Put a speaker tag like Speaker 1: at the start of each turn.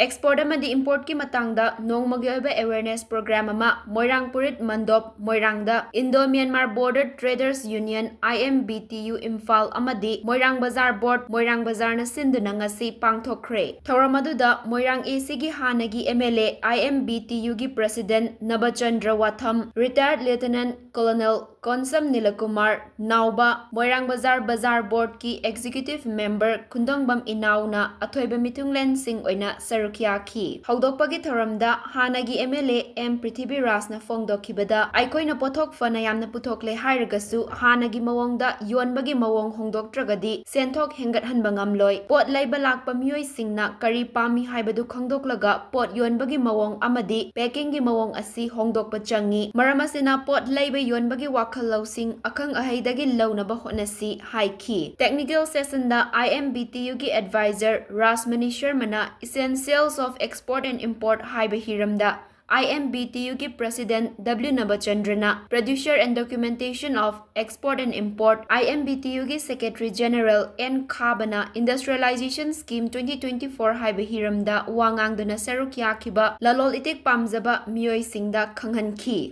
Speaker 1: export amadi import ki matangda nongmagi oiba awareness program ama Moirang Purit Mandop Moirangda Indo-Myanmar Border Traders Union IMBTU Imphal amadi Moirang Bazar Board Moirang Bazar na sinduna ngasi Pangthokhre thauram aduda Moirang AC gi hanagi MLA IMBTU gi President Nabachandra Watham Retired Lieutenant Colonel Konsam Nilakumar Nauba Moirang Bazar Board ki Executive Member Kundongbam Inauna Athoiba Mitunglen Singh oina sarukya ki Haudokpagi tharamda hanagi MLA M Prithibi Rasna Fongdokhibada Aikoina pothok fana yamna puthokle hairagasu hanagi mawongda yonbagi mawong hongdoktragadi senthok hengat hanba ngamloi pot laiba lakpa mioi singna kari pami haibadu khongdoklaga pot yonbagi mawong amadi packing gi mawong asi hongdokpa changi maramasina pot laiba yonbagi wakhallousing akhang ahaidagi launaba honasi haiki technical session da IMBTU gi advisor Rasmani Sharmana Essentials of Export and Import haiba hiramda IMBTU ki President W. Nabachandrana, Producer and Documentation of Export and Import, IMBTU ki Secretary General N. Khabana, Industrialization Scheme 2024 haiba hiramda wangangduna sarukya kiba lalol itik pamzaba mioi singda khanghan ki.